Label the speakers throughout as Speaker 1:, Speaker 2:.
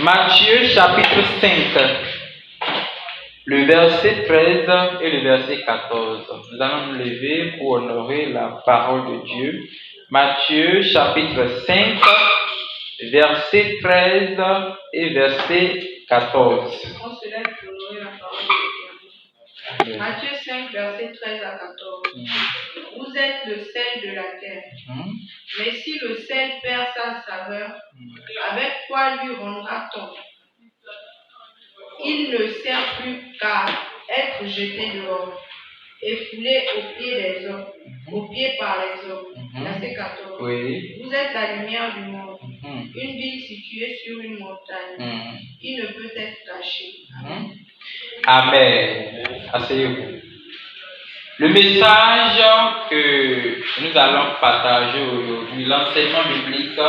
Speaker 1: Matthieu chapitre 5, le verset 13 et le verset 14. Nous allons nous lever pour honorer la parole de Dieu. Matthieu chapitre 5, verset 13 et verset 14.
Speaker 2: On se lève pour honorer la parole de Dieu. Matthieu 5, verset 13 à 14. Vous êtes le sel de la terre. Mais si le sel perd sa saveur, avec quoi lui rendra-t-on? Il ne sert plus qu'à être jeté dehors et foulé aux pieds des hommes, aux pieds par les hommes. Verset 14.
Speaker 1: Oui.
Speaker 2: Vous êtes la lumière du monde. Une ville située sur une montagne qui ne peut être cachée.
Speaker 1: Amen. Asseyez-vous. Le message que nous allons partager aujourd'hui, l'enseignement biblique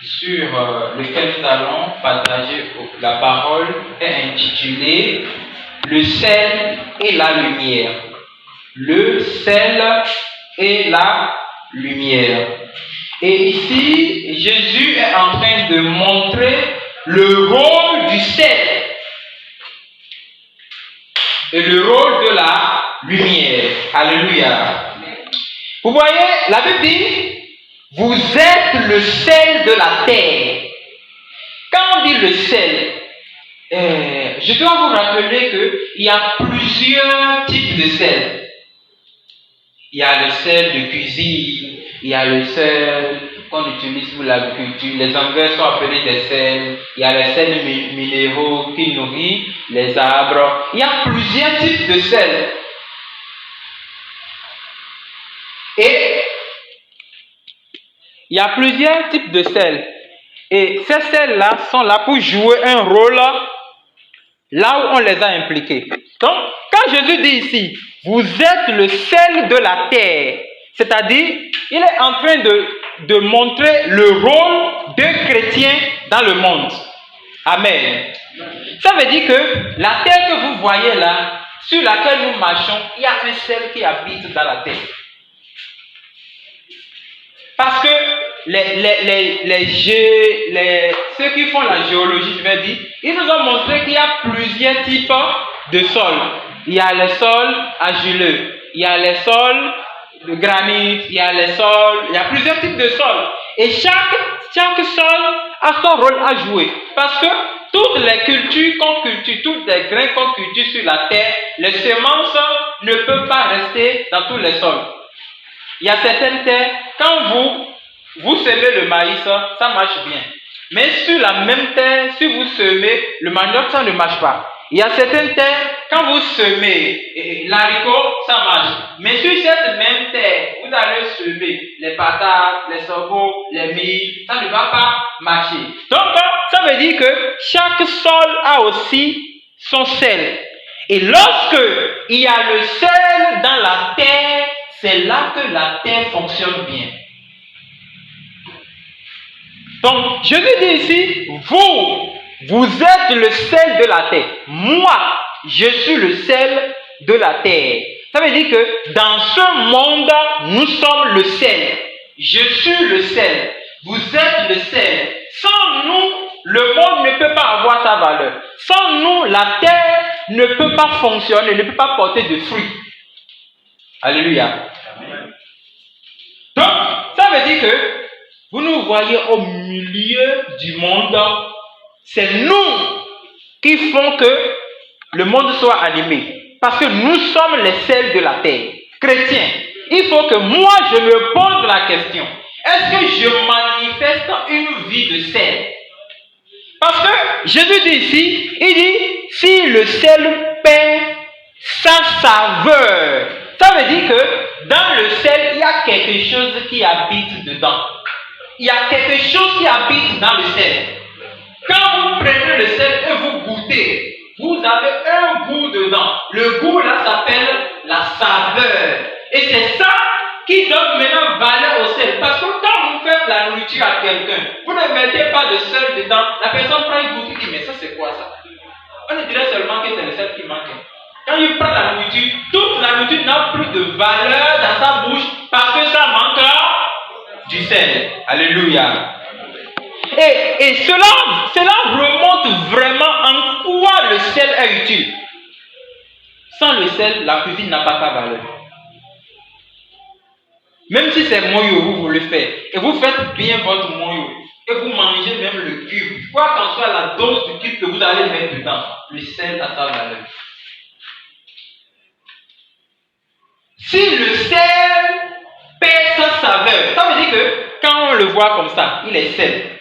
Speaker 1: sur lequel nous allons partager la parole est intitulé « Le sel et la lumière ». Le sel et la lumière. Et ici, Jésus est en train de montrer le rôle du sel et le rôle de la lumière. Alléluia. Vous voyez, la Bible dit, vous êtes le sel de la terre. Quand on dit le sel, je dois vous rappeler qu'il y a plusieurs types de sel. Il y a le sel de cuisine, il y a le sel qu'on utilise pour l'agriculture. Les Anglais sont appelés des sels. Il y a les sels minéraux qui nourrissent les arbres. Il y a plusieurs types de sel. Et il y a plusieurs types de sel. Et ces sels-là sont là pour jouer un rôle là où on les a impliqués. Donc, quand Jésus dit ici, vous êtes le sel de la terre, c'est-à-dire, il est en train de montrer le rôle d'un chrétien dans le monde. Amen. Ça veut dire que la terre que vous voyez là, sur laquelle nous marchons, il y a un sel qui habite dans la terre. Parce que ceux qui font la géologie, je vais dire, ils nous ont montré qu'il y a plusieurs types de sols. Il y a les sols argileux, il y a les sols de granit, il y a les sols, il y a plusieurs types de sols. Et chaque sol a son rôle à jouer. Parce que toutes les cultures qu'on cultive, tous les grains qu'on cultive sur la terre, les semences ne peuvent pas rester dans tous les sols. Il y a certaines terres, quand vous semez le maïs, ça marche bien. Mais sur la même terre, si vous semez le manioc, ça ne marche pas. Il y a certaines terres, quand vous semez l'haricot, ça marche. Mais sur cette même terre, vous allez semer les patates, les sorgho, les milles, ça ne va pas marcher. Donc, ça veut dire que chaque sol a aussi son sel. Et lorsque il y a le sel dans la terre, c'est là que la terre fonctionne bien. Donc, Jésus dit ici, vous êtes le sel de la terre. Moi, je suis le sel de la terre. Ça veut dire que dans ce monde, nous sommes le sel. Je suis le sel. Vous êtes le sel. Sans nous, le monde ne peut pas avoir sa valeur. Sans nous, la terre ne peut pas fonctionner, ne peut pas porter de fruits. Alléluia. Donc, ça veut dire que vous nous voyez au milieu du monde. C'est nous qui font que le monde soit animé. Parce que nous sommes les sels de la terre. Chrétiens, il faut que moi je me pose la question. Est-ce que je manifeste une vie de sel? Parce que Jésus dit ici, il dit, si le sel perd sa saveur, ça veut dire que dans le sel, il y a quelque chose qui habite dedans. Il y a quelque chose qui habite dans le sel. Quand vous prenez le sel et vous goûtez, vous avez un goût dedans. Le goût là s'appelle la saveur. Et c'est ça qui donne maintenant valeur au sel. Parce que quand vous faites la nourriture à quelqu'un, vous ne mettez pas de sel dedans. La personne prend une goutte et dit, mais ça c'est quoi ça? On dirait seulement que c'est le sel qui manque. Quand il prend la nourriture, toute la nourriture n'a plus de valeur dans sa bouche parce que ça manque du sel. Alléluia. Et cela nourriture. Sans le sel, la cuisine n'a pas sa valeur. Même si c'est moyo, vous le faites. Et vous faites bien votre moyo. Et vous mangez même le cube. Quoi qu'en soit la dose du cube que vous allez mettre dedans, le sel a sa valeur. Si le sel perd sa saveur, ça veut dire que quand on le voit comme ça, il est sel.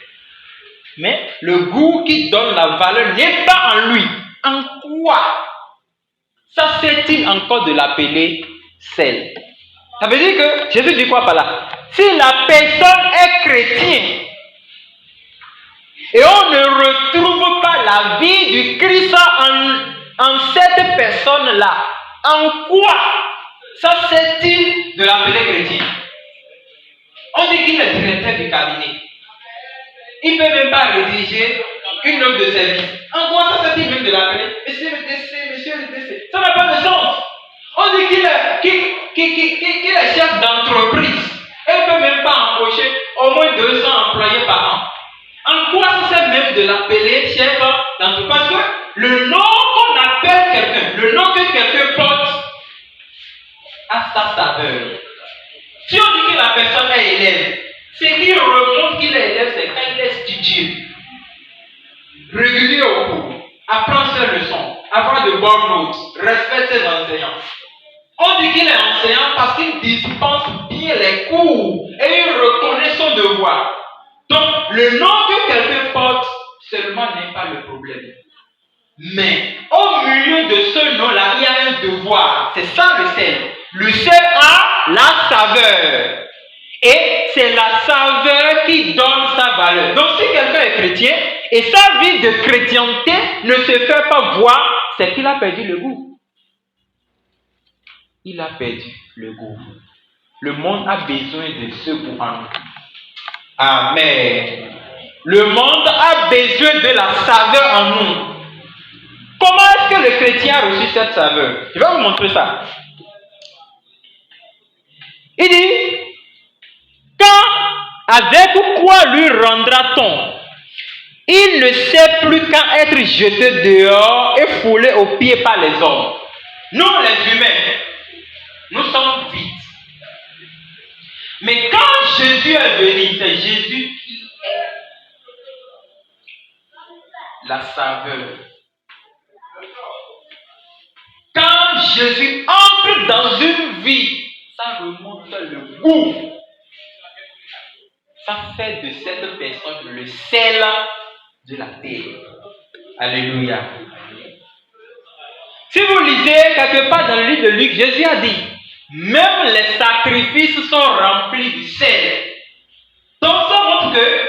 Speaker 1: Mais le goût qui donne la valeur n'est pas en lui. En quoi ça sert-il encore de l'appeler sel? Ça veut dire que Jésus dit quoi par là? Si la personne est chrétienne et on ne retrouve pas la vie du Christ en cette personne-là, en quoi ça sert-il de l'appeler chrétien? On dit qu'il est directeur du cabinet. Il ne peut même pas rédiger une note de service. En quoi ça sert-il même de l'appeler? Monsieur le TC, monsieur le TC. Ça n'a pas de sens. On dit qu'il est chef d'entreprise. Il ne peut même pas embaucher au moins 200 employés par an. En quoi ça sert même de l'appeler chef d'entreprise? Parce que le nom qu'on appelle quelqu'un, le nom que quelqu'un porte, a sa saveur. Si on dit que la personne est élève, ce qui remonte qu'il est élève, c'est quand il est studieux, régulier au cours, apprend ses leçons, avoir de bonnes notes, respecte ses enseignants. On dit qu'il est enseignant parce qu'il dispense bien les cours et il reconnaît son devoir. Donc, le nom que quelqu'un porte seulement n'est pas le problème. Mais au milieu de ce nom-là, il y a un devoir. C'est ça le sel. Le sel a la saveur. Et c'est la saveur qui donne sa valeur. Donc si quelqu'un est chrétien et sa vie de chrétienté ne se fait pas voir, c'est qu'il a perdu le goût. Il a perdu le goût. Le monde a besoin de ce goût en nous. Amen. Le monde a besoin de la saveur en nous. Comment est-ce que le chrétien a reçu cette saveur? Je vais vous montrer ça. Il dit, quand, avec quoi lui rendra-t-on? Il ne sait plus quand être jeté dehors et foulé aux pieds par les hommes. Nous, les humains, nous sommes vides. Mais quand Jésus est venu, c'est Jésus qui est la saveur. Quand Jésus entre dans une vie, ça remonte le goût. Ça fait de cette personne le sel de la terre. Alléluia. Si vous lisez quelque part dans le livre de Luc, Jésus a dit, même les sacrifices sont remplis du sel. Donc ça montre que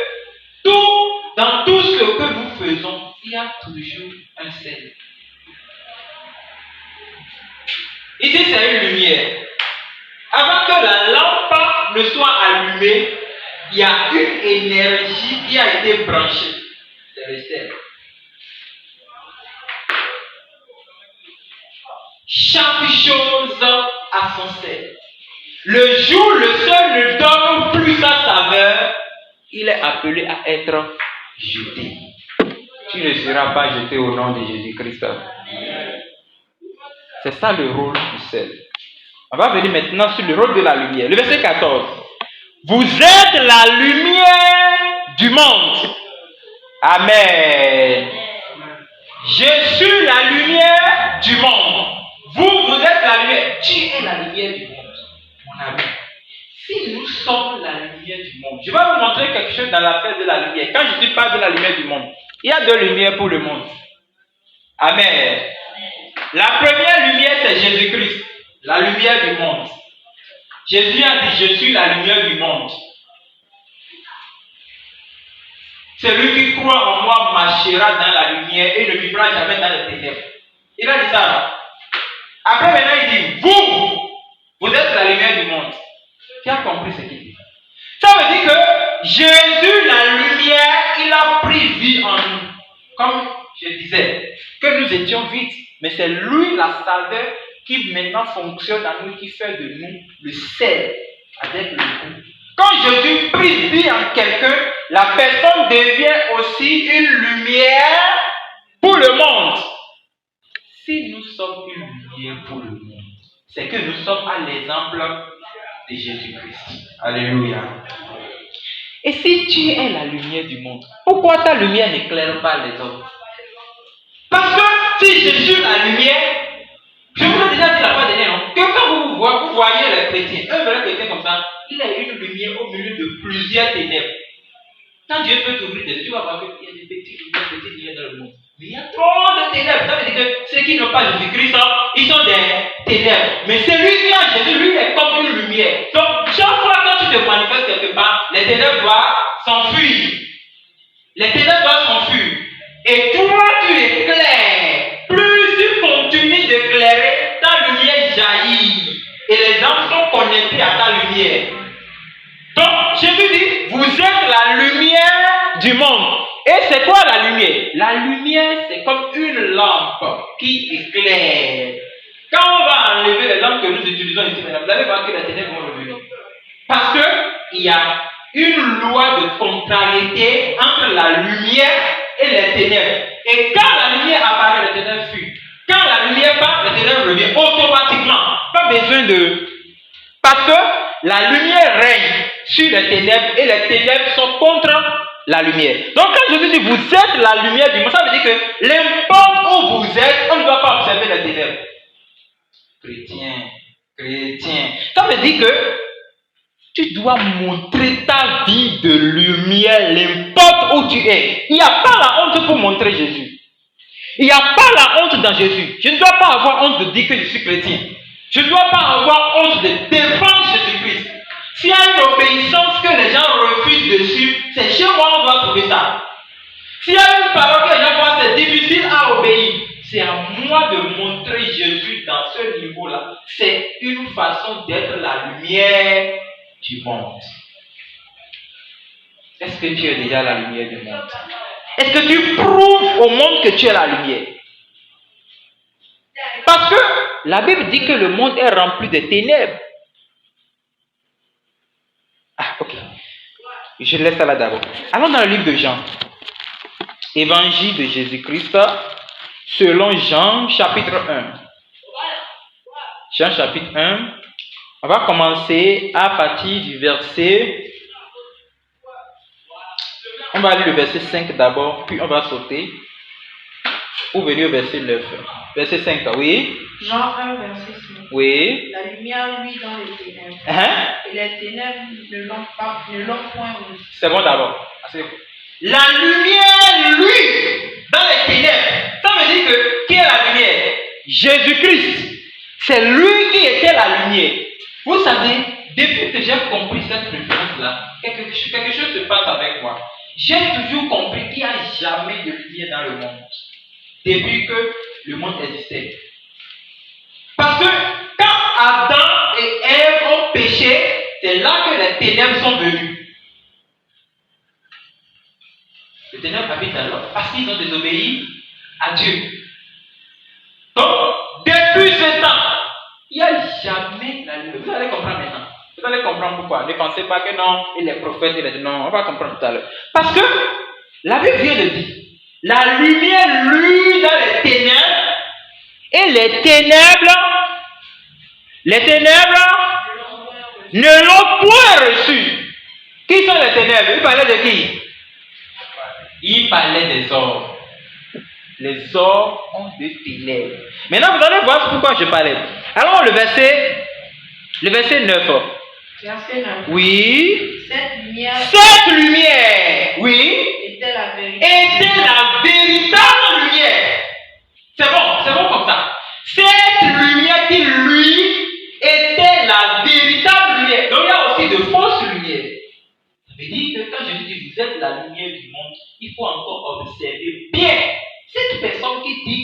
Speaker 1: dans tout ce que nous faisons, il y a toujours un sel. Ici, c'est une lumière. Avant que la lampe ne soit allumée, il y a une énergie qui a été branchée. C'est le sel. Chaque chose a son sel. Le jour, le sel ne donne plus sa saveur, il est appelé à être jeté. Tu ne seras pas jeté au nom de Jésus-Christ. C'est ça le rôle du sel. On va venir maintenant sur le rôle de la lumière. Le verset 14. Vous êtes la lumière du monde. Amen. Je suis la lumière du monde. Vous êtes la lumière. Tu es la lumière du monde. Mon ami. Si nous sommes la lumière du monde, je vais vous montrer quelque chose dans l'affaire de la lumière. Quand je dis pas de la lumière du monde, il y a deux lumières pour le monde. Amen. La première lumière, c'est Jésus-Christ, la lumière du monde. Jésus a dit, je suis la lumière du monde. Celui qui croit en moi marchera dans la lumière et ne vivra jamais dans les ténèbres. Il a dit ça. Après, maintenant, il dit, vous êtes la lumière du monde. Tu as compris ce qu'il dit? Ça veut dire que Jésus, la lumière, il a pris vie en nous. Comme je disais, que nous étions vides. Mais c'est lui, la saveur, qui maintenant fonctionne en nous, qui fait de nous le sel avec le goût. Quand Jésus prit vie en quelqu'un, la personne devient aussi une lumière pour le monde. sommes une lumière pour le monde. C'est que nous sommes à l'exemple de Jésus-Christ. Alléluia. Et si tu es la lumière du monde, pourquoi ta lumière n'éclaire pas les autres? Parce que si je suis la lumière, je vous ai déjà dit la fois dernière, que quand vous voyez les chrétiens, un vrai chrétien comme ça, il a une lumière au milieu de plusieurs ténèbres. Quand Dieu peut t'ouvrir des yeux, tu vas voir qu'il y a des petites lumières dans le monde. Mais il y a trop de ténèbres. Ça veut dire que ceux qui n'ont pas Jésus-Christ, ils sont des ténèbres. Mais celui qui a Jésus, lui, est comme une lumière. Donc, chaque fois que tu te manifestes quelque part, les ténèbres doivent s'enfuir. Les ténèbres doivent s'enfuir. Et toi, tu éclaires. Plus tu continues d'éclairer, ta lumière jaillit. Et les hommes sont connectés à ta lumière. Donc, Jésus dit, vous êtes la lumière du monde. Et c'est quoi la lumière? La lumière, c'est comme une lampe qui éclaire. Quand on va enlever les lampes que nous utilisons ici, vous allez voir que les ténèbres vont revenir. Parce qu'il y a une loi de contrariété entre la lumière et les ténèbres. Et quand la lumière apparaît, les ténèbres fuient. Quand la lumière part, les ténèbres reviennent automatiquement. Pas besoin de... Parce que la lumière règne sur les ténèbres et les ténèbres sont contre la lumière. Donc quand Jésus dit vous êtes la lumière du monde, ça veut dire que n'importe où vous êtes, on ne doit pas observer les ténèbres. Chrétien. Ça veut dire que tu dois montrer ta vie de lumière n'importe où tu es. Il n'y a pas la honte pour montrer Jésus. Il n'y a pas la honte dans Jésus. Je ne dois pas avoir honte de dire que je suis chrétien. Je ne dois pas avoir honte de défendre Jésus-Christ. S'il y a une obéissance que les gens refusent de suivre, c'est chez moi on doit trouver ça. S'il y a une parole que les gens voient c'est difficile à obéir, c'est à moi de montrer Jésus dans ce niveau-là. C'est une façon d'être la lumière du monde. Est-ce que tu es déjà la lumière du monde? Est-ce que tu prouves au monde que tu es la lumière? Parce que la Bible dit que le monde est rempli de ténèbres. Ah, ok. Je laisse ça là d'abord. Allons dans le livre de Jean. Évangile de Jésus-Christ, selon Jean, chapitre 1. Jean, chapitre 1. On va commencer à partir du verset... On va lire le verset 5 d'abord, puis on va sauter pour venir au verset 9. Verset 5, oui.
Speaker 2: Jean 1, verset 5.
Speaker 1: Oui.
Speaker 2: La lumière luit dans les ténèbres. Et les ténèbres ne l'ont point reçu.
Speaker 1: C'est bon d'abord. La lumière luit dans les ténèbres. Ça veut dire que qui est la lumière? Jésus-Christ. C'est lui qui était la lumière. Vous savez, depuis que j'ai compris cette référence-là, quelque chose se passe avec moi. J'ai toujours compris qu'il n'y a jamais de lumière dans le monde. Depuis que le monde existait. Parce que quand Adam et Ève ont péché, c'est là que les ténèbres sont venues. Les ténèbres habitent alors parce qu'ils ont désobéi à Dieu. Donc, depuis ce temps, il n'y a jamais la lumière. Vous allez comprendre maintenant. Vous allez comprendre pourquoi. Ne pensez pas que non, et les prophètes, non, on va comprendre tout à l'heure. Parce que la Bible vient de dire, la lumière luit dans les ténèbres, et les ténèbres ne l'ont point reçu. Qui sont les ténèbres? Il parlait de qui? Il parlait des hommes. Les hommes ont des ténèbres. Maintenant, vous allez voir pourquoi je parlais. Alors, le verset 9.
Speaker 2: Verset 9.
Speaker 1: Oui.
Speaker 2: Cette
Speaker 1: lumière, oui,
Speaker 2: était la vérité.
Speaker 1: Était la véritable lumière. C'est bon comme ça. Cette lumière qui, lui, était la véritable lumière. Donc, il y a aussi de fausses lumières. Ça veut dire que quand je dis vous êtes la lumière du monde, il faut encore observer bien cette personne qui dit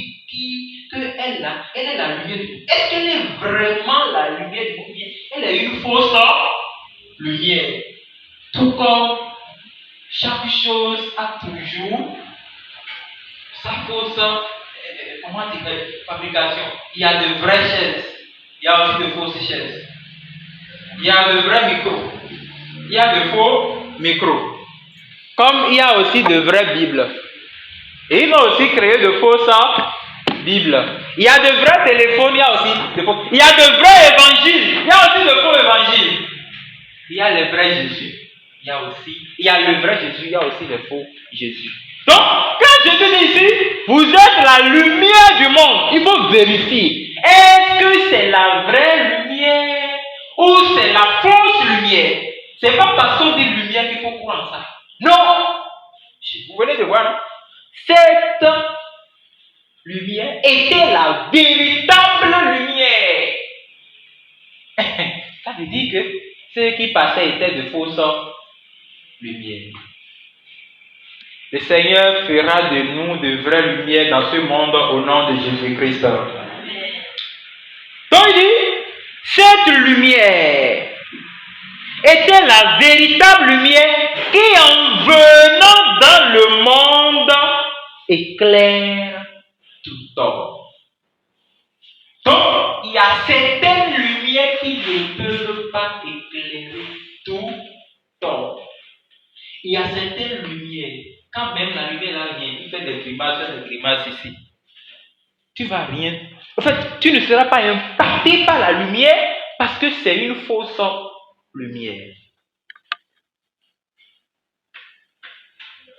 Speaker 1: qu'elle est la lumière du monde. Est-ce qu'elle est vraiment la lumière du monde? Elle est une fausse lumière. Tout comme chaque chose a toujours sa fausse fabrication. Il y a de vraies chaises, il y a aussi de fausses chaises. Il y a de vrais micros, il y a de faux micros. Comme il y a aussi de vraies Bibles. Et ils ont aussi créé de fausses Bible. Il y a de vrais téléphones, il y a aussi de faux. Il y a de vrais évangiles, il y a aussi de faux évangiles. Il y a le vrai Jésus. Il y a le vrai Jésus, il y a aussi le faux Jésus. Donc, quand Jésus dit ici, vous êtes la lumière du monde, il faut vérifier. Est-ce que c'est la vraie lumière ou c'est la fausse lumière? C'est pas parce qu'on dit lumière qu'il faut croire en ça. Non! Vous venez de voir, non? Cette lumière était la véritable lumière. Ça veut dire que ceux qui passaient étaient de fausses lumières. Le Seigneur fera de nous de vraies lumières dans ce monde au nom de Jésus-Christ. Donc il dit, cette lumière était la véritable lumière qui, en venant dans le monde, éclaire tout homme. Donc, il y a certaines lumières qui ne peuvent pas éclairer tout homme. Il y a certaines lumières, quand même la lumière là vient, il fait des grimaces ici. Tu vas rien. En fait, tu ne seras pas impacté par la lumière parce que c'est une fausse lumière.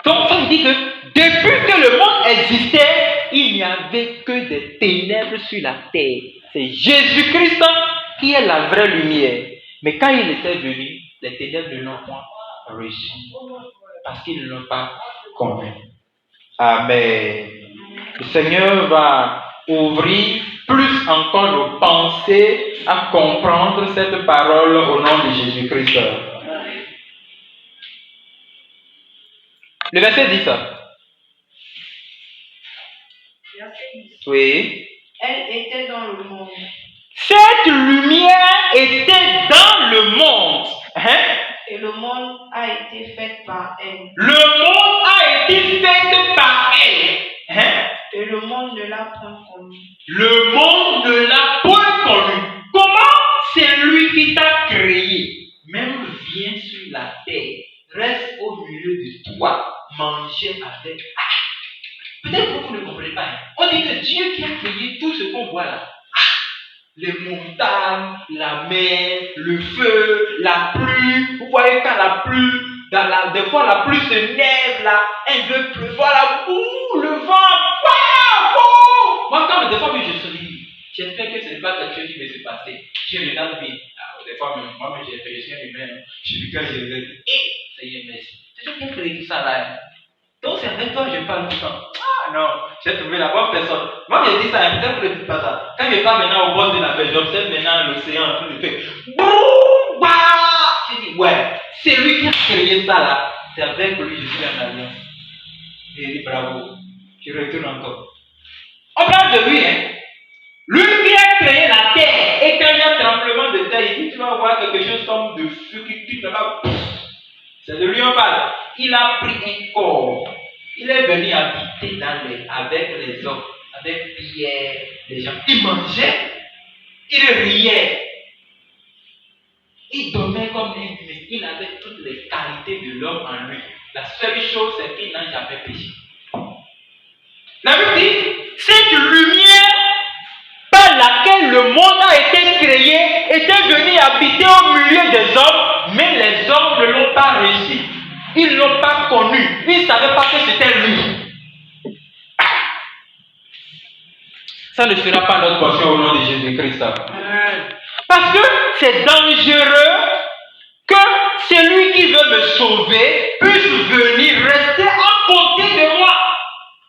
Speaker 1: Donc, ça veut dire que depuis que le monde existait, il n'y avait que des ténèbres sur la terre. C'est Jésus-Christ qui est la vraie lumière. Mais quand il était venu, les ténèbres ne l'ont pas reçu parce qu'ils ne l'ont pas compris. Amen. Le Seigneur va ouvrir plus encore nos pensées à comprendre cette parole au nom de Jésus-Christ. Le verset dit ça. Oui.
Speaker 2: Elle était dans le monde.
Speaker 1: Cette lumière était dans le monde. Hein?
Speaker 2: Et le monde a été fait par elle.
Speaker 1: Le monde a été fait par elle. Hein?
Speaker 2: Et le monde ne l'a point connue.
Speaker 1: Le monde ne l'a point connue. Comment? C'est lui qui t'a créé. Même viens sur la terre. Reste au milieu de toi. Manger avec. Peut-être que vous ne comprenez pas. On dit que Dieu qui a créé tout ce qu'on voit là. Les montagnes, la mer, le feu, la pluie. Vous voyez quand la pluie, des fois la pluie se lève là, elle veut pleuvoir là, le vent, moi quand des fois je souris, j'espère que ce n'est pas quelque chose qui va se passer. Je regarde bien. Des fois moi j'ai fait, je suis un humain, je suis quand je regarde, ça y est, merci. C'est toi qui as créé tout ça là. Donc c'est avec toi que je parle tout le temps. Ah non, j'ai trouvé la bonne personne. Moi j'ai dit ça, peut-être que je ne dis pas ça. Quand je pars maintenant au bord de la mer, j'observe maintenant l'océan en train de faire boum, bah. J'ai dit ouais, c'est lui qui a créé ça là. C'est avec lui que je suis en alliance. Et il dit bravo, je retourne encore. On parle de lui, hein. Lui qui a créé la terre. Et quand il y a un tremblement de terre, il dit tu vas voir quelque chose comme de feu qui quitte là-bas. C'est de lui on parle. Il a pris un corps. Il est venu habiter avec les hommes, avec Pierre, les gens. Il mangeait, il riait, il dormait comme un humain. Il avait toutes les qualités de l'homme en lui. La seule chose, c'est qu'il n'a jamais péché. La Bible dit, cette lumière par laquelle le monde a été créé était venue habiter au milieu des hommes, mais les hommes ne l'ont pas réussi. Ils ne l'ont pas connu. Ils ne savaient pas que c'était lui. Ça ne sera pas notre portion au nom de Jésus-Christ. Parce que c'est dangereux que celui qui veut me sauver puisse venir rester à côté de moi.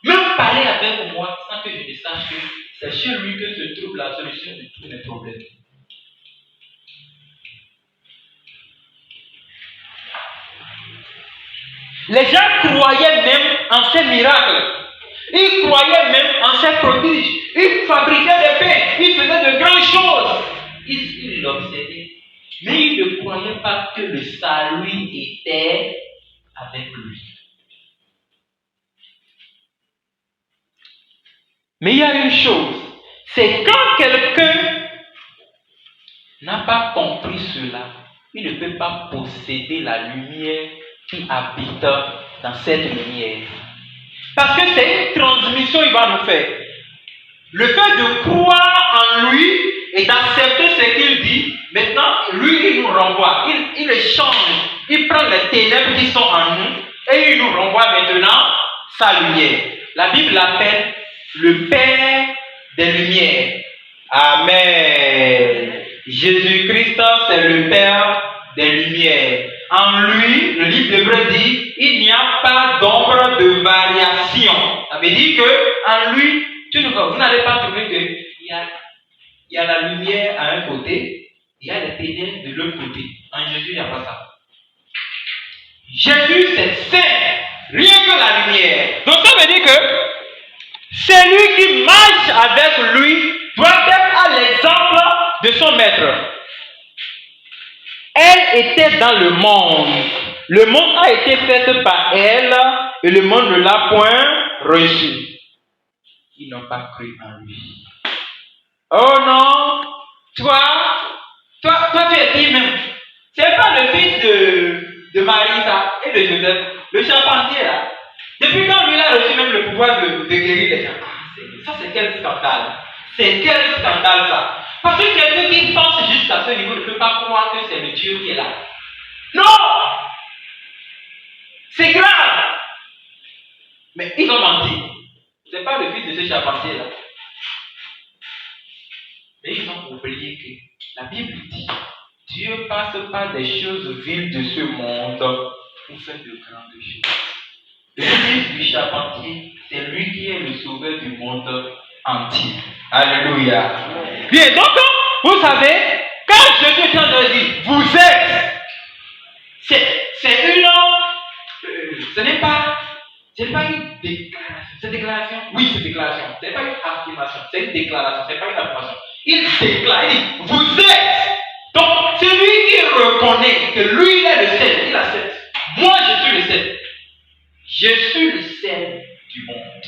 Speaker 1: Même parler avec moi sans que je ne sache que c'est chez lui que se trouve la solution de tous les problèmes. Les gens croyaient même en ces miracles. Ils croyaient même en ces prodiges. Ils fabriquaient des pains. Ils faisaient de grandes choses. Ils l'observaient. Mais ils ne croyaient pas que le salut était avec lui. Mais il y a une chose. C'est quand quelqu'un n'a pas compris cela, il ne peut pas posséder la lumière qui habite dans cette lumière. Parce que c'est une transmission qu'il va nous faire. Le fait de croire en lui et d'accepter ce qu'il dit, maintenant, lui, il nous renvoie. Il change. Il prend les ténèbres qui sont en nous et il nous renvoie maintenant sa lumière. La Bible l'appelle le Père des Lumières. Amen. Jésus-Christ, c'est le Père des Lumières. En lui, le livre d'Hébreux dit, il n'y a pas d'ombre de variation. Ça veut dire qu'en lui, vous n'allez pas trouver qu'il y a la lumière à un côté, il y a les ténèbres de l'autre côté. En Jésus, il n'y a pas ça. Jésus, c'est saint, rien que la lumière. Donc ça veut dire que celui qui marche avec lui doit être à l'exemple de son maître. Elle était dans le monde. Le monde a été fait par elle et le monde ne l'a point reçu. Ils n'ont pas cru en lui. Oh non, toi tu es qui même? C'est pas le fils de Marie ça, et de Joseph, le charpentier là. Depuis quand lui il a reçu même le pouvoir de guérir les gens? Ça c'est quel scandale? C'est quel scandale ça? Parce que quelqu'un qui pense jusqu'à ce niveau ne peut pas croire que c'est le Dieu qui est là. Non! C'est grave! Mais ils ont menti. C'est pas le fils de ce charpentier là. Mais ils ont oublié que la Bible dit Dieu passe par des choses viles de ce monde pour faire de grandes choses. Le fils du charpentier, c'est lui qui est le sauveur du monde entier. Alléluia. Bien, donc, vous savez, quand Jésus est en train de dire, vous êtes, c'est une, ce n'est pas une déclaration. Cette déclaration, oui, c'est déclaration. Ce n'est pas une affirmation, c'est une déclaration, ce n'est pas une affirmation. Il déclare, il dit, vous êtes. Donc, celui qui reconnaît que lui, il est le sel, il accepte. Moi, je suis le sel. Je suis le sel du monde.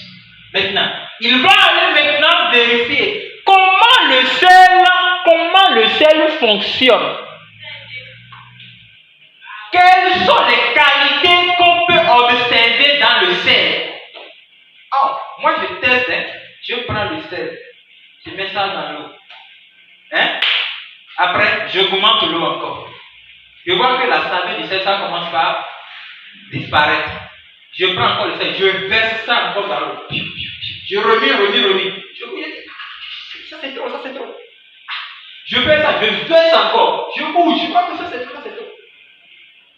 Speaker 1: Maintenant, il va aller maintenant vérifier comment le sel fonctionne. Quelles sont les qualités qu'on peut observer dans le sel? Oh, moi je teste, je prends le sel, je mets ça dans l'eau. Après, j'augmente l'eau encore. Je vois que la saveur du sel, ça commence par disparaître. Je prends encore le sel, je verse ça encore dans l'eau. Je remets. Ça c'est trop. Je fais ça, je verse encore. Je bouge, je vois que ça c'est trop.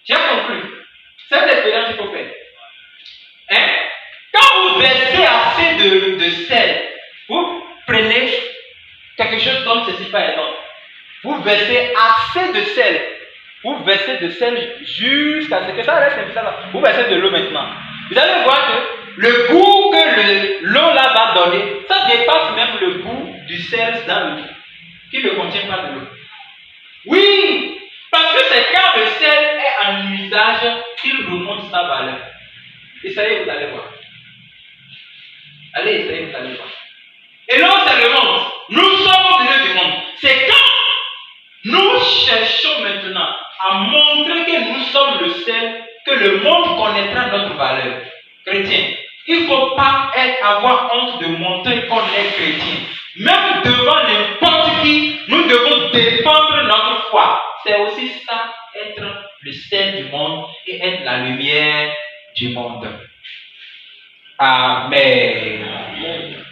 Speaker 1: J'ai compris. Cette expérience qu'il faut faire. Quand vous versez assez de sel, vous prenez quelque chose comme ceci par exemple. Vous versez assez de sel. Vous versez de sel jusqu'à ce que ça reste un peu ça. Vous versez de l'eau maintenant. Vous allez voir que le goût que l'eau là va donner, ça dépasse même le goût du sel dans l'eau, qui ne contient pas de l'eau. Oui, parce que c'est quand le sel est en usage qu'il remonte sa valeur. Essayez, vous allez voir. Allez, essayez, vous allez voir. Et là, c'est le monde. Nous sommes au milieu du monde. C'est quand nous cherchons maintenant à montrer que nous sommes le sel, que le monde connaîtra notre valeur. Chrétien, il ne faut pas avoir honte de montrer qu'on est chrétien. Même devant n'importe qui, nous devons défendre notre foi. C'est aussi ça, être le sel du monde et être la lumière du monde. Amen.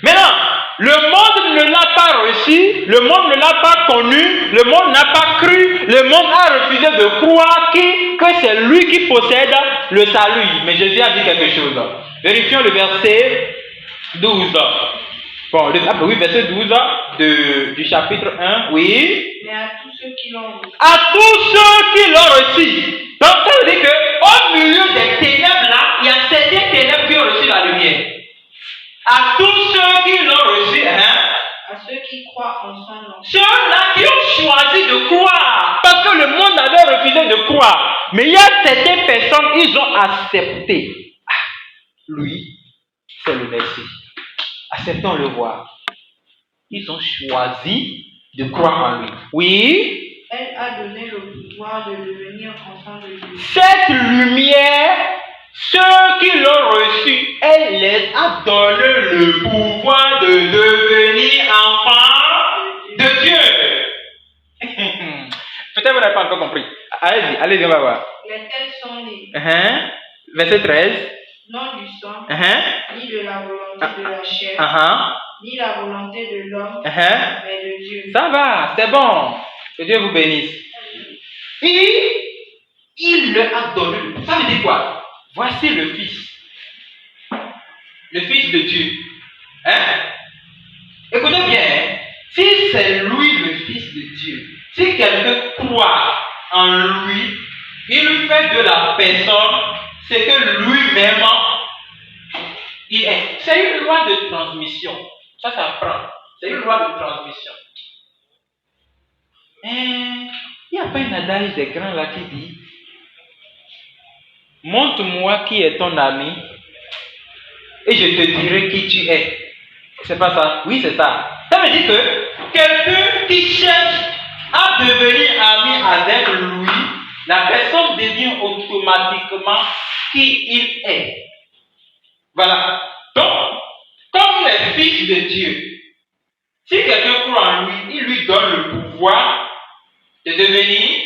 Speaker 1: Maintenant, le monde ne l'a pas reçu, le monde ne l'a pas connu, le monde n'a pas cru, le monde a refusé de croire que c'est lui qui possède le salut. Mais Jésus a dit quelque chose. Vérifions le verset 12. Bon, verset 12 du chapitre 1, oui.
Speaker 2: Mais à tous ceux qui l'ont reçu.
Speaker 1: À tous ceux qui l'ont reçu. Donc ça veut dire qu'au milieu des ténèbres là, il y a certaines ténèbres qui ont reçu la lumière. À tous ceux qui l'ont reçu,
Speaker 2: À ceux qui croient en son nom.
Speaker 1: Ceux-là qui ont choisi de croire, parce que le monde avait refusé de croire. Mais il y a certaines personnes, ils ont accepté. Lui, c'est le Messie. Acceptons le voir. Ils ont choisi de croire en lui. Oui.
Speaker 2: Elle a donné le pouvoir de devenir enfant de Dieu.
Speaker 1: Cette lumière ceux qui l'ont reçu, elle les a donné le pouvoir de devenir enfants de Dieu. Peut-être vous n'avez pas encore compris. Allez-y, on va voir.
Speaker 2: Lesquels sont nés,
Speaker 1: Verset 13.
Speaker 2: non du sang, ni de la volonté de la chair, ni la volonté de l'homme, mais de Dieu.
Speaker 1: Ça va, c'est bon. Que Dieu vous bénisse. Il leur a donné. Ça veut dire quoi? Voici le Fils. Le Fils de Dieu. Écoutez bien. Si c'est lui le Fils de Dieu, si quelqu'un croit en lui, il fait de la personne ce que lui-même il est. C'est une loi de transmission. Ça prend. C'est une loi de transmission. Il n'y a pas un adage des grands là qui dit: montre-moi qui est ton ami et je te dirai qui tu es. C'est pas ça? Oui, c'est ça. Ça veut dire que quelqu'un qui cherche à devenir ami avec lui, la personne devient automatiquement qui il est. Voilà. Donc, comme les fils de Dieu, si quelqu'un croit en lui, il lui donne le pouvoir de devenir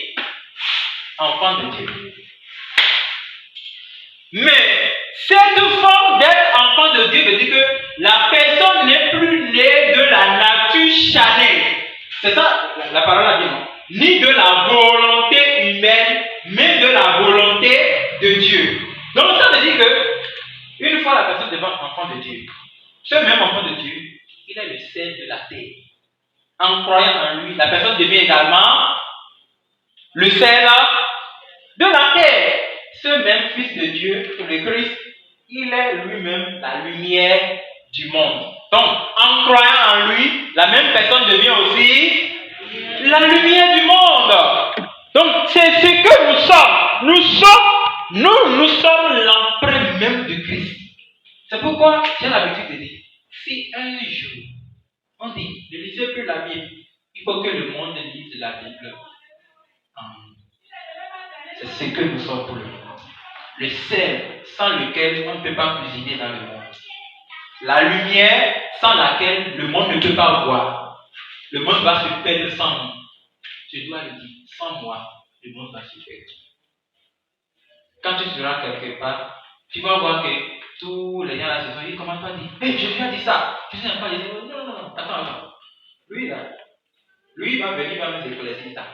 Speaker 1: enfant de Dieu. Mais cette forme d'être enfant de Dieu veut dire que la personne n'est plus née de la nature charnelle. C'est ça la parole a dit, non? Ni de la volonté humaine, mais de la volonté de Dieu. Donc ça veut dire que une fois la personne devient enfant de Dieu, ce même enfant de Dieu, il est le sel de la terre. En croyant en lui, la personne devient également le sel de la terre. Ce même Fils de Dieu, le Christ, il est lui-même la lumière du monde. Donc, en croyant en lui, la même personne devient aussi la lumière du monde. Donc, c'est ce que nous sommes. Nous sommes l'empreinte même de Christ. C'est pourquoi j'ai l'habitude de dire, si un jour, on dit, ne lisez plus la Bible, il faut que le monde lise la Bible. C'est ce que nous sommes pour le monde. Le sel sans lequel on ne peut pas cuisiner dans le monde. La lumière sans laquelle le monde ne peut pas voir. Le monde va se perdre sans nous. Je dois le dire, sans moi, le monde va se perdre. Quand tu seras quelque part, tu vas voir que tous les gens là se sont dit, ils commencent à dire, hey, je viens dire ça. Tu sais pas, ils disent, non, attends. Lui là, lui va venir, il va nous éclaircir ça.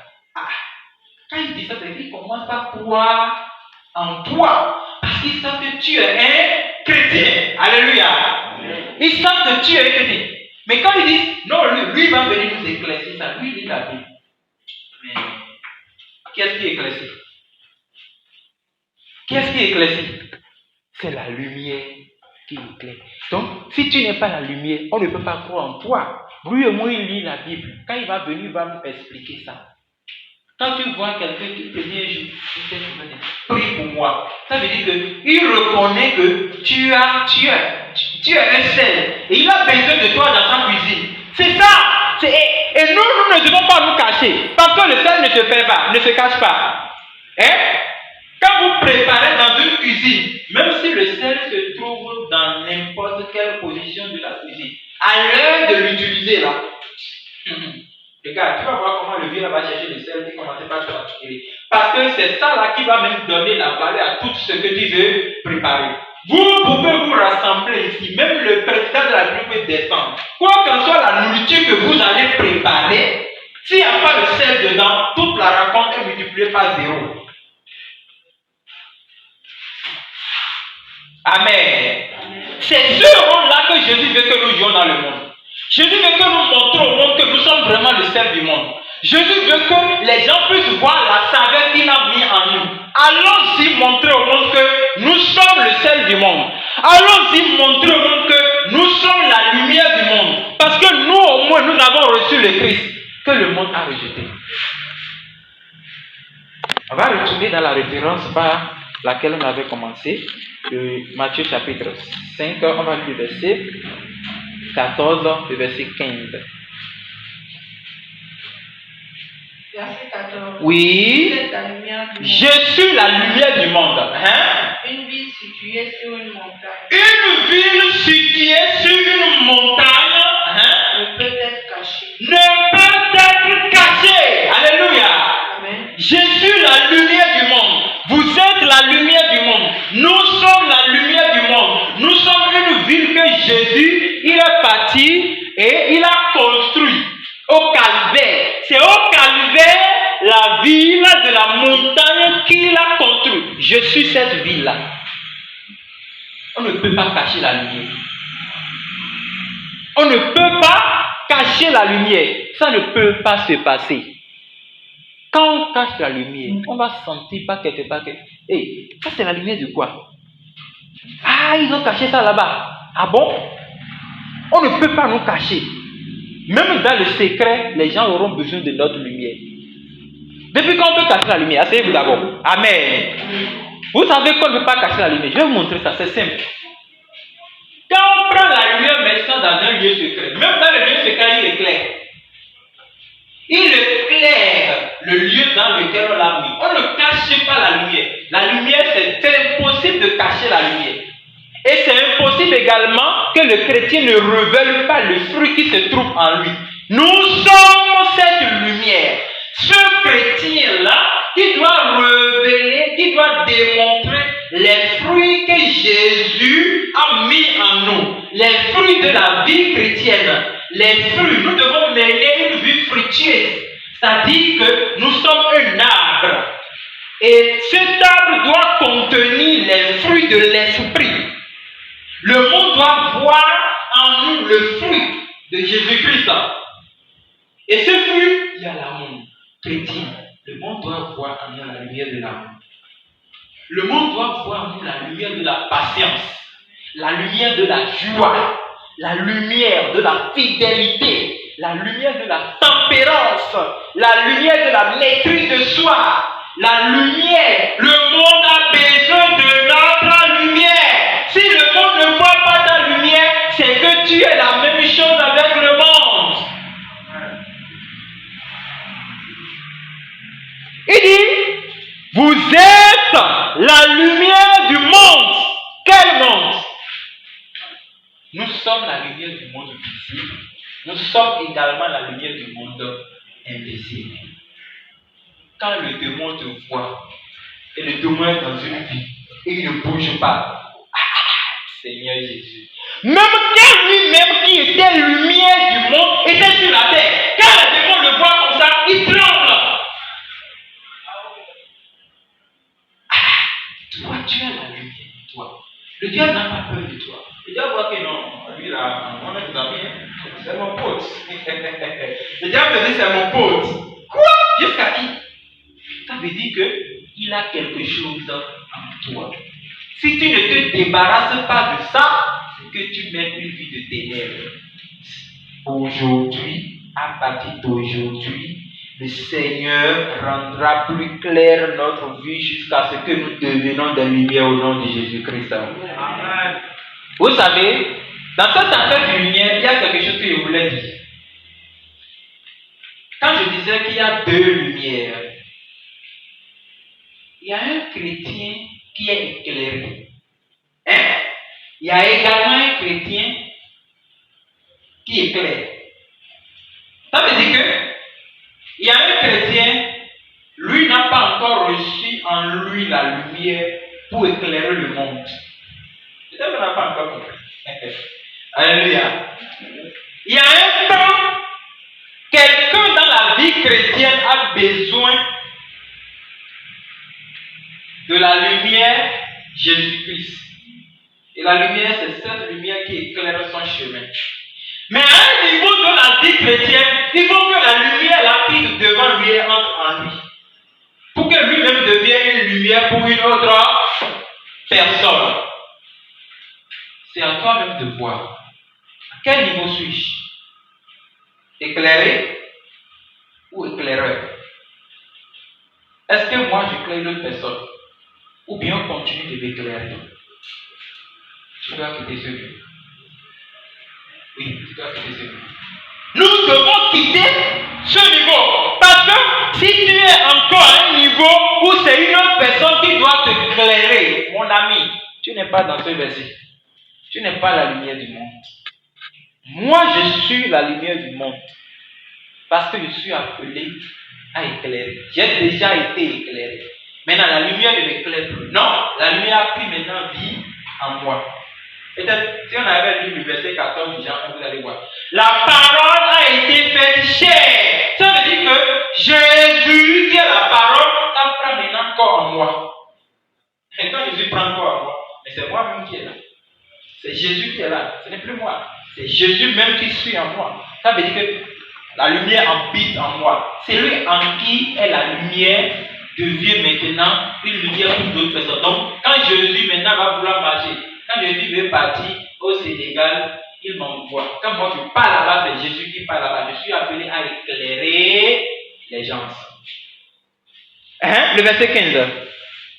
Speaker 1: Quand il dit ça, c'est qu'il commence par croire en toi. Parce qu'ils savent que tu es un chrétien. Alléluia. Amen. Ils savent que tu es un chrétien. Mais quand ils disent, non, lui va venir nous éclaircir ça. Lui, il lit la Bible. Mais qu'est-ce qui éclaircit? Qu'est-ce qui éclaircit? C'est la lumière qui éclaire. Donc, si tu n'es pas la lumière, on ne peut pas croire en toi. Lui et moi, il lit la Bible. Quand il va venir, il va nous expliquer ça. Quand tu vois quelqu'un qui te dit un jour, prie pour moi, ça veut dire qu'il reconnaît que tu es un sel et il a besoin de toi dans sa cuisine. C'est ça. Et nous ne devons pas nous cacher parce que le sel ne se perd pas, ne se cache pas. Quand vous préparez dans une cuisine, même si le sel se trouve dans n'importe quelle position de la cuisine, à l'heure de l'utiliser là, regarde, tu vas voir comment le vieux va chercher le sel qui commence par transpirer. Parce que c'est ça là qui va même donner la valeur à tout ce que tu veux préparer. Vous pouvez vous rassembler ici, même le président de la République peut descendre. Quoi qu'en soit la nourriture que vous allez préparer, s'il n'y a pas le sel dedans, toute la rencontre est multipliée par 0. Amen. C'est ce rôle-là que Jésus veut que nous jouions dans le monde. Jésus veut que nous montrons au monde que nous sommes vraiment le sel du monde. Jésus veut que les gens puissent voir la saveur qu'il a mis en nous. Allons-y montrer au monde que nous sommes le sel du monde. Allons-y montrer au monde que nous sommes la lumière du monde. Parce que nous, au moins, nous avons reçu le Christ que le monde a rejeté. On va retourner dans la référence par laquelle on avait commencé, de Matthieu chapitre 5, on va lire le verset 14, le verset 15.
Speaker 2: Verset 14.
Speaker 1: Oui.
Speaker 2: Vous êtes la lumière du monde.
Speaker 1: Je suis la lumière du monde.
Speaker 2: Une ville située sur une montagne
Speaker 1: Une ville située sur une montagne
Speaker 2: ne peut être cachée.
Speaker 1: ne peut être cachée. Alléluia.
Speaker 2: Amen.
Speaker 1: Je suis la lumière du monde. Vous êtes la lumière du monde. Nous sommes la lumière du monde. Nous sommes une ville que Jésus, il a bâtie et il a construit au calvaire. C'est au calvaire la ville de la montagne qu'il a construit. Je suis cette ville-là. On ne peut pas cacher la lumière. On ne peut pas cacher la lumière. Ça ne peut pas se passer. Quand on cache la lumière, on va sentir pas quelque part que, hey, ça c'est la lumière de quoi? Ah, ils ont caché ça là-bas. Ah bon? On ne peut pas nous cacher. Même dans le secret, les gens auront besoin de notre lumière. Depuis quand on peut cacher la lumière? Asseyez-vous d'abord. Amen. Vous savez qu'on ne peut pas cacher la lumière. Je vais vous montrer ça, c'est simple. Quand on prend la lumière maintenant dans un lieu secret, même dans le lieu secret, il éclaire. Il éclaire le lieu dans lequel on l'a mis. On ne cache pas la lumière. La lumière, c'est impossible de cacher la lumière. Et c'est impossible également que le chrétien ne révèle pas le fruit qui se trouve en lui. Nous sommes cette lumière. Ce chrétien-là, qui doit révéler, qui doit démontrer les fruits que Jésus a mis en nous. Les fruits de la vie chrétienne. Les fruits, nous devons mener une vie fructueuse. C'est-à-dire que nous sommes un arbre. Et cet arbre doit contenir les fruits de l'esprit. Le monde doit voir en nous le fruit de Jésus-Christ. Et ce fruit, il y a l'amour chrétien. Le monde doit voir en nous la lumière de l'amour. Le monde doit voir en nous la lumière de la patience, la lumière de la joie, la lumière de la fidélité, la lumière de la tempérance, la lumière de la maîtrise de soi, la lumière. Le monde a besoin de notre lumière. Si le monde ne voit pas ta lumière, c'est que tu es la même chose avec le monde. Il dit, vous êtes la lumière du monde. Quel monde? Nous sommes la lumière du monde visible. Nous sommes également la lumière du monde invisible. Quand le démon te voit, et le démon est dans une vie, et il ne bouge pas, Seigneur Jésus. Même quand lui-même qui était lumière du monde était sur la terre, quand le démon le voit comme ça, il tremble. Toi, tu es la lumière de toi. Le diable n'a pas peur de toi. Le diable voit que non, lui là, on est des amis, c'est mon pote. Le diable te dit c'est mon pote. Quoi? Jusqu'à qui? Ça veut dire qu'il a quelque chose en toi. Si tu ne te débarrasses pas de ça, c'est que tu mènes une vie de ténèbres. Aujourd'hui, à partir d'aujourd'hui, le Seigneur rendra plus clair notre vie jusqu'à ce que nous devenions des lumières au nom de Jésus-Christ. Amen. Vous savez, dans cette affaire de lumière, il y a quelque chose que je voulais dire. Quand je disais qu'il y a deux lumières, il y a un chrétien qui est éclairé. Il y a également un chrétien qui éclaire. Ça veut dire que il y a un chrétien, lui n'a pas encore reçu en lui la lumière pour éclairer le monde. Peut-être qu'on n'a pas encore compris. Alléluia. Il y a un temps, quelqu'un dans la vie chrétienne a besoin de la lumière Jésus-Christ. Et la lumière, c'est cette lumière qui éclaire son chemin. Mais à un niveau de la vie chrétienne, il faut que la lumière, la prise devant lui entre en lui. Pour que lui-même devienne une lumière pour une autre personne. C'est à toi-même de voir. À quel niveau suis-je? Éclairé ou éclaireur? Est-ce que moi j'éclaire l'autre personne? Ou bien on continue de m'éclairer? Tu dois quitter ce lieu. Oui, tu dois quitter ce lieu. Nous devons quitter ce niveau. Parce que si tu es encore à un niveau où c'est une autre personne qui doit te éclairer, mon ami, tu tu n'es pas dans ce verset. Tu n'es pas la lumière du monde. Moi, je suis la lumière du monde. Parce que je suis appelé à éclairer. J'ai déjà été éclairé. Maintenant, la lumière ne m'éclaire plus. Non, la lumière a pris maintenant vie en moi. Peut-être, si on avait lu le verset 14 du Jean, vous allez voir. La parole a été faite chair. Ça veut dire que Jésus, qui est la parole, ça prend maintenant corps en moi. Et quand Jésus prend corps en moi, mais c'est moi-même qui est là. C'est Jésus qui est là. Ce n'est plus moi. C'est Jésus même qui suit en moi. Ça veut dire que la lumière habite en moi. C'est lui en qui est la lumière devient maintenant une lumière pour d'autres personnes. Donc, quand Jésus maintenant va vouloir marcher, quand Jésus veut partir au Sénégal, il m'envoie. Quand moi je parle là-bas, c'est Jésus qui parle là-bas. Je suis appelé à éclairer les gens. Le verset 15.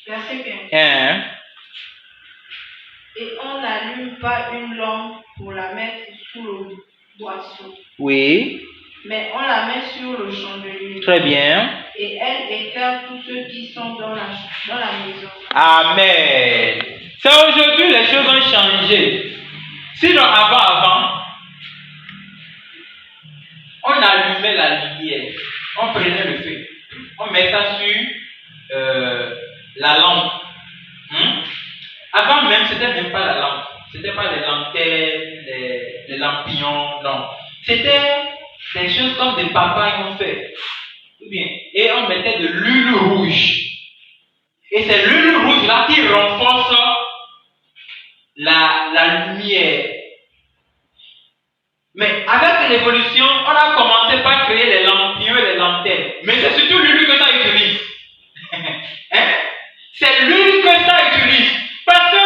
Speaker 2: Verset 15.
Speaker 1: Hein?
Speaker 2: Et on n'allume pas une lampe pour la mettre sous le boisseau.
Speaker 1: Oui.
Speaker 2: Mais on la met sur le chandelier.
Speaker 1: Très bien.
Speaker 2: Et elle éclaire tous ceux qui sont dans la maison.
Speaker 1: Amen. C'est aujourd'hui les choses ont changé. Sinon, avant, on allumait la lumière. On prenait le feu. On mettait ça sur la lampe. Avant même, c'était même pas la lampe. C'était pas les lanternes, les lampions, non. C'était des choses comme des papas qui ont fait. Bien. Et on mettait de l'huile rouge. Et c'est l'huile rouge là qui renforce la lumière. Mais avec l'évolution, on a commencé par créer les lampions et les lanternes. Mais c'est surtout l'huile que ça utilise. C'est l'huile que ça utilise. Parce que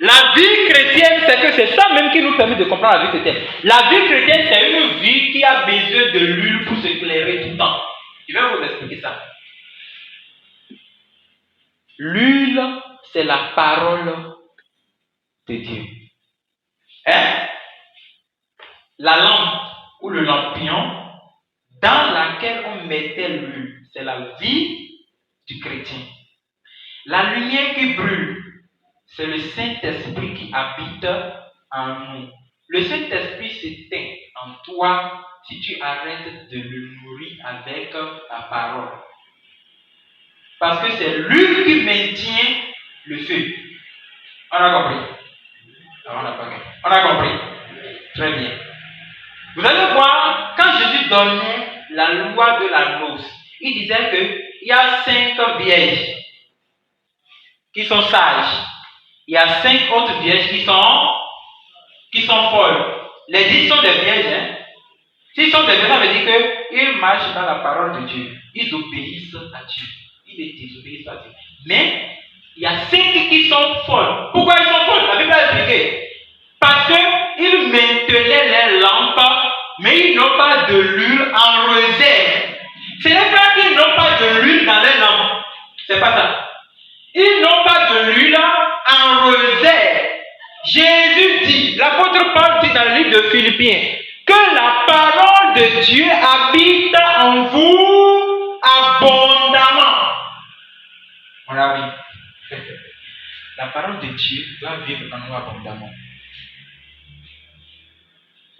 Speaker 1: la vie chrétienne, c'est ça même qui nous permet de comprendre la vie chrétienne. La vie chrétienne, c'est une vie qui a besoin de l'huile pour s'éclairer tout le temps. Je vais vous expliquer ça. L'huile, c'est la parole de Dieu. La lampe ou le lampion dans laquelle on mettait l'huile, c'est la vie du chrétien. La lumière qui brûle, c'est le Saint-Esprit qui habite en nous. Le Saint-Esprit s'éteint en toi si tu arrêtes de le nourrir avec la parole. Parce que c'est lui qui maintient le feu. On a compris? On a compris. Très bien. Vous allez voir, quand Jésus donnait la loi de la noce, il disait qu'il y a 5 vierges qui sont sages. Il y a 5 autres vierges qui sont folles. Les 10 sont des vierges. S'ils sont des vierges, ça veut dire qu'ils marchent dans la parole de Dieu. Ils obéissent à Dieu. Ils ne désobéissent pas à Dieu. Mais il y a 5 qui sont folles. Pourquoi ils sont folles? La Bible a expliqué. Parce qu'ils maintenaient les lampes, mais ils n'ont pas de l'huile en réserve. Ce n'est pas qu'ils n'ont pas de l'huile dans les lampes. C'est pas ça. Ils n'ont pas de l'huile en réserve. Jésus dit, l'apôtre Paul dit dans le livre de Philippiens, que la parole de Dieu habite en vous abondamment. Mon ami, la parole de Dieu doit vivre en nous abondamment.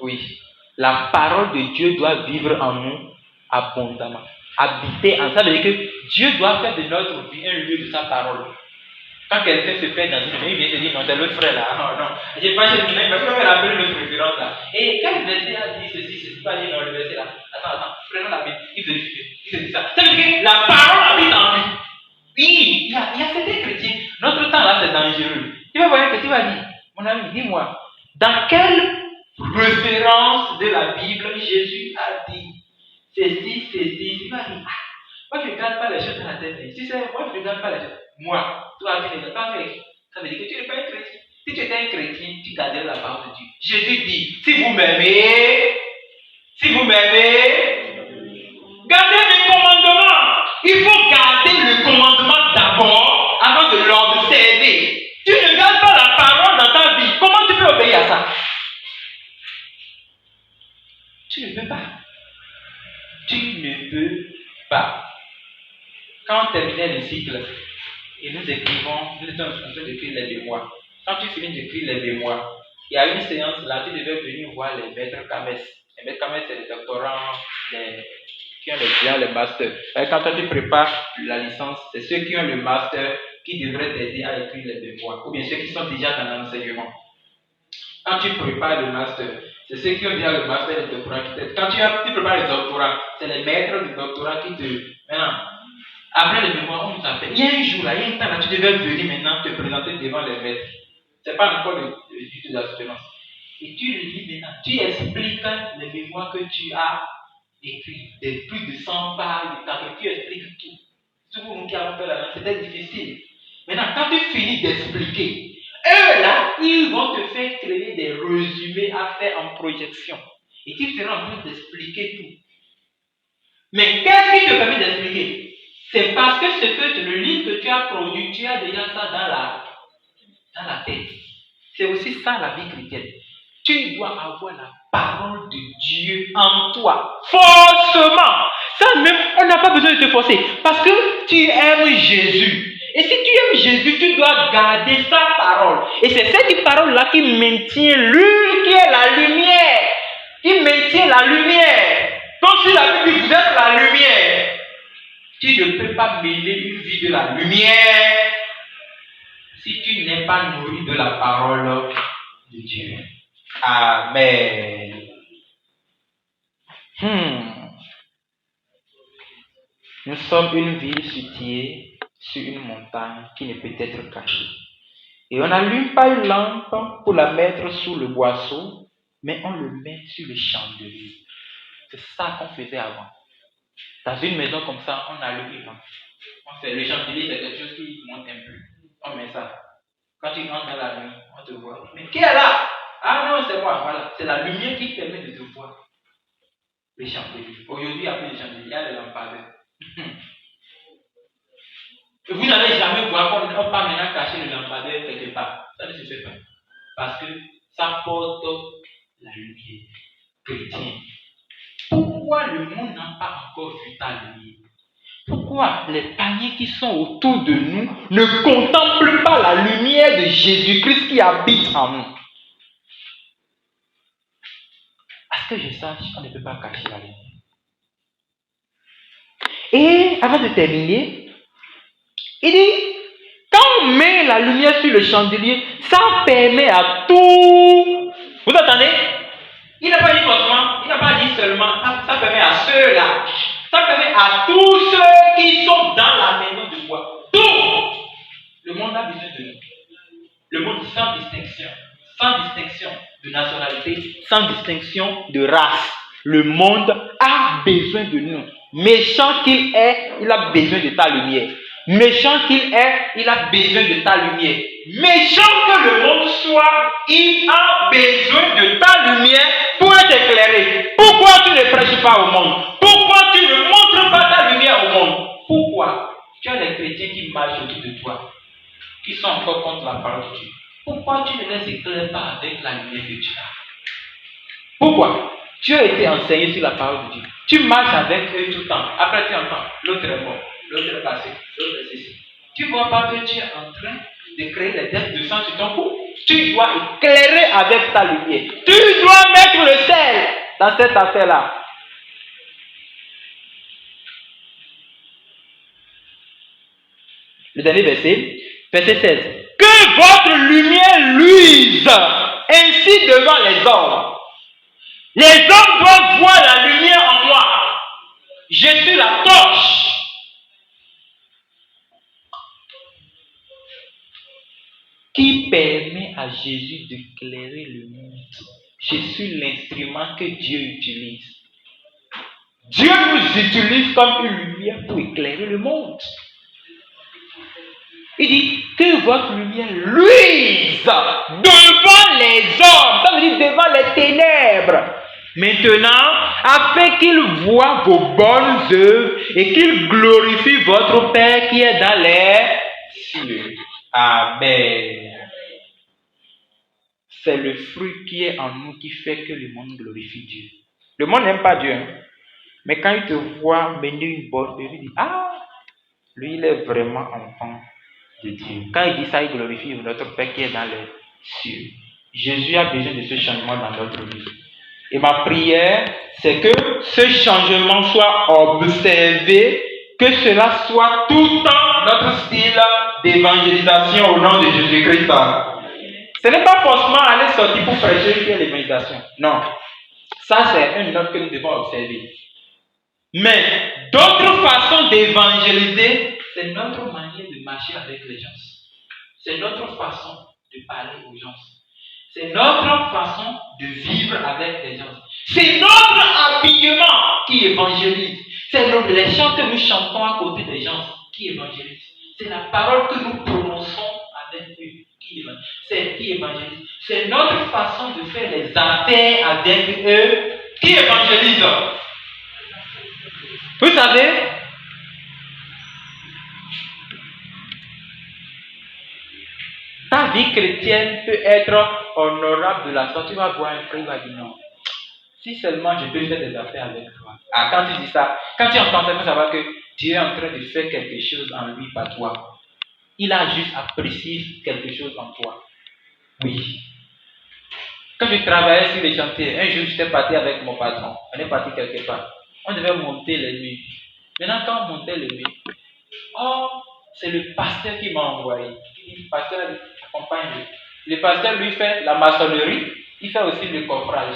Speaker 1: Oui, la parole de Dieu doit vivre en nous abondamment. Habiter en ça veut dire que Dieu doit faire de notre vie un lieu de sa parole. Quand quelqu'un se fait dans une vie, il vient te dire non, c'est l'autre frère là. Non. J'ai pas chez lui, parce qu'on va rappeler notre préférence là. Et quand le verset a dit ceci, pas dit non, le verset là. Attends, prenons la Bible, il vérifie. Il se dit ça. Ça veut dire que la parole habite en lui. Oui, il y a certains chrétiens. Notre temps là, c'est dangereux. Tu vas voir un petit, tu vas dire, mon ami, dis-moi, dans quelle référence de la Bible Jésus a dit ceci, il va dire, moi je ne regarde pas les choses dans la tête. Si c'est moi, je ne regarde pas les choses. Moi, toi, tu ne regardes pas les choses. Ça veut dire que tu n'es pas un chrétien. Si tu étais un chrétien, tu garderais la parole de Dieu. Jésus dit, si vous m'aimez, gardez mes commandements. Il faut garder le commandement d'abord avant de l'observer. Tu ne gardes pas la parole dans ta vie. Comment tu peux obéir à ça? Tu ne peux pas. Tu ne peux pas. Quand on terminait le cycle, et nous étions en train d'écrire les mémoires, quand tu finis d'écrire les mémoires, il y a une séance là, tu devais venir voir les maîtres Kames. Les maîtres Kames, c'est les doctorants, qui ont les masters. Et quand toi tu prépares la licence, c'est ceux qui ont le master qui devraient t'aider à écrire les mémoires, ou bien ceux qui sont déjà dans l'enseignement. Quand tu prépares le master, c'est ceux qui ont déjà le master et le doctorat qui t'aident. Quand tu prépares le doctorat, c'est les maîtres du doctorat qui te... Maintenant, après le mémoire, on nous appelle. Il y a un jour, là, il y a un temps, là, tu devais venir maintenant te présenter devant les maîtres. Ce n'est pas encore le but de la soutenance. Et tu lui dis maintenant, tu expliques les mémoires que tu as écrites, des plus de 100 pages, tu expliques tout. Tout pour nous qui avons fait la langue, c'était difficile. Maintenant, quand tu finis d'expliquer, eux là, ils vont te faire créer des résumés à faire en projection. Et tu seras en train d'expliquer tout. Mais qu'est-ce qui te permet d'expliquer? C'est parce que le livre que tu as produit, tu as déjà ça dans la tête. C'est aussi ça la vie chrétienne. Tu dois avoir la parole de Dieu en toi, forcément. Ça même, on n'a pas besoin de te forcer. Parce que tu aimes Jésus. Et si tu aimes Jésus, tu dois garder sa parole. Et c'est cette parole-là qui maintient lui, qui est la lumière. Qui maintient la lumière. Donc si la Bible dit vous êtes la lumière, tu ne peux pas mêler une vie de la lumière si tu n'es pas nourri de la parole de Dieu. Amen. Nous sommes une ville située sur une montagne qui ne peut être cachée. Et on n'allume pas une lampe pour la mettre sous le boisseau, mais on le met sur le chandelier. C'est ça qu'on faisait avant. Dans une maison comme ça, on allume une lampe. Le chandelier, c'est quelque chose qui monte un peu. On met ça. Quand tu entres dans la nuit, on te voit. Mais qui est là? Ah non, c'est moi. Voilà. C'est la lumière qui permet de te voir. Les chandeliers. Aujourd'hui, il n'y a plus de chandeliers, il y a des lampadaires. Vous n'allez jamais voir qu'on ne peut pas maintenant cacher le lampadaire quelque part. Ça ne se fait pas. Parce que ça porte la lumière chrétienne. Pourquoi le monde n'a pas encore vu ta lumière? Pourquoi les païens qui sont autour de nous ne contemplent pas la lumière de Jésus-Christ qui habite en nous? À ce que je sache, on ne peut pas cacher la lumière. Et avant de terminer, il dit, quand on met la lumière sur le chandelier, ça permet à tout. Vous entendez? Il n'a pas dit forcément, il n'a pas dit seulement, ça permet à ceux-là. Ça permet à tous ceux qui sont dans la maison de bois. Tout le monde a besoin de nous. Le monde sans distinction de nationalité, sans distinction de race. Le monde a besoin de nous. Méchant qu'il est, il a besoin de ta lumière. Méchant qu'il est, il a besoin de ta lumière. Méchant que le monde soit, il a besoin de ta lumière pour être éclairé. Pourquoi tu ne prêches pas au monde? Pourquoi tu ne montres pas ta lumière au monde? Pourquoi? Tu as des chrétiens qui marchent autour de toi, qui sont encore contre la parole de Dieu. Pourquoi tu ne les éclaires pas avec la lumière que tu as? Pourquoi? Tu as été enseigné sur la parole de Dieu. Tu marches avec eux tout le temps. Après tu entends, l'autre est mort, l'autre est passé, l'autre est ceci. Tu ne vois pas que tu es en train de créer des dettes de sang sur ton cou? Tu dois éclairer avec ta lumière. Tu dois mettre le sel dans cette affaire-là. Le dernier verset, verset 16. Que votre lumière luise ainsi devant les hommes. Les hommes doivent voir la lumière en moi. Je suis la torche. Qui permet à Jésus d'éclairer le monde. Je suis l'instrument que Dieu utilise. Dieu nous utilise comme une lumière pour éclairer le monde. Il dit que votre lumière luise devant les hommes. Ça veut dire devant les ténèbres. Maintenant, afin qu'ils voient vos bonnes œuvres et qu'ils glorifient votre Père qui est dans les cieux. Amen. C'est le fruit qui est en nous qui fait que le monde glorifie Dieu. Le monde n'aime pas Dieu. Mais quand il te voit mener une bonne œuvre, il dit, ah, lui il est vraiment enfant de Dieu. Quand il dit ça, il glorifie notre Père qui est dans les sûr. Jésus a besoin de ce changement dans notre vie. Et ma prière, c'est que ce changement soit observé, que cela soit tout le temps notre style d'évangélisation au nom de Jésus-Christ. Ce n'est pas forcément aller sortir pour prêcher qui est l'évangélisation. Non. Ça, c'est une note que nous devons observer. Mais d'autres façons d'évangéliser, c'est notre manière de marcher avec les gens. C'est notre façon de parler aux gens. C'est notre façon de vivre avec les gens. C'est notre habillement qui évangélise. C'est les chants que nous chantons à côté des gens qui évangélisent. C'est la parole que nous prononçons avec eux qui évangélise. C'est notre façon de faire les affaires avec eux qui évangélise. Vous savez, ta vie chrétienne peut être honorable de la sorte. Tu vas voir un frère, il va dire non. Si seulement je peux faire des affaires avec toi. Ah, quand tu dis ça, quand tu entends ça, il faut savoir que Dieu est en train de faire quelque chose en lui par toi. Il a juste apprécié quelque chose en toi. Oui. Quand je travaillais sur les chantiers, un jour j'étais parti avec mon patron. On est parti quelque part. On devait monter les murs. Maintenant, quand on montait les murs, c'est le pasteur qui m'a envoyé. Il dit, pasteur, accompagne-le. Le pasteur, lui, fait la maçonnerie. Il fait aussi le coffrage.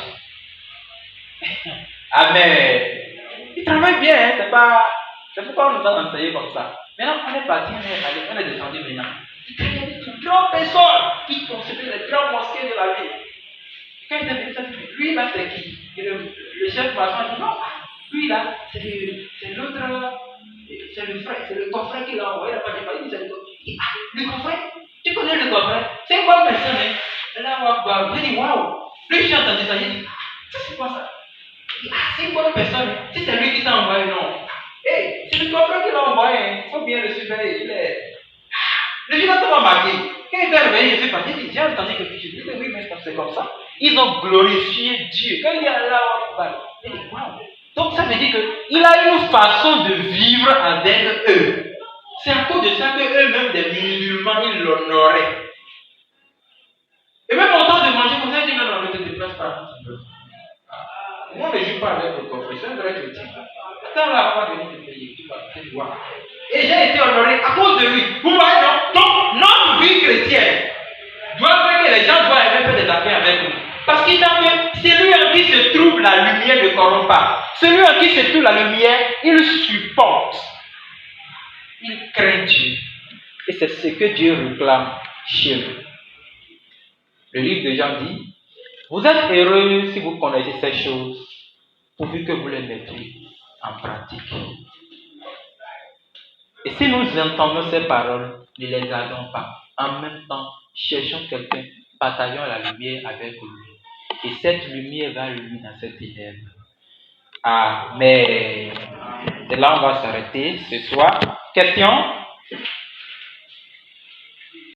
Speaker 1: Amen. Il travaille bien, hein, c'est pourquoi on nous a enseigné comme ça. Maintenant, on est parti, on est descendu maintenant. Il y a des grandes personnes qui construisent les grandes mosquées de la ville. Quand il est venu, lui là, c'est qui? Et le chef maçon dit non, lui là, c'est l'autre, c'est le frère, c'est le coffret qu'il a envoyé. Il dit, le coffret? Tu connais le coffret? C'est une bonne personne, hein? Là, j'ai dit waouh! Lui, j'ai entendu ça, j'ai dit, ça c'est quoi ça? C'est une bonne personne. Si c'est lui qui t'a envoyé, non. Hey, c'est le coffret qu'il a envoyé. Il faut bien le surveiller. Le jour-là, ça m'a marqué. Quand il est réveillé, je suis parti. J'ai entendu quelque chose. Je dis, oui, mais c'est comme ça. Ils ont glorifié Dieu. Quand il est là, il dit, waouh. Donc ça veut dire qu'il a une façon de vivre avec eux. C'est à cause de ça qu'eux-mêmes, des musulmans, ils l'honoraient. Et même au temps de manger, comme ça, ils disent, non, ne te déplace pas. Moi, je ne joue pas avec le coffre, c'est un vrai chrétien. Quand là, on va venir te payer, tu vas voir. Et j'ai été honoré à cause de lui. Vous voyez, non? Donc, notre vie chrétienne doit faire que les gens doivent aimer faire des affaires avec nous. Parce qu'ils savent que celui en qui se trouve la lumière ne corrompt pas. Celui en qui se trouve la lumière, il supporte. Il craint Dieu. Et c'est ce que Dieu réclame chez vous. Le livre de Jean dit, vous êtes heureux si vous connaissez ces choses, pourvu que vous les mettiez en pratique. Et si nous entendons ces paroles, ne les gardons pas. En même temps, cherchons quelqu'un, partageons la lumière avec lui. Et cette lumière va illuminer dans cette ténèbre. Amen. Et là, on va s'arrêter ce soir. Question?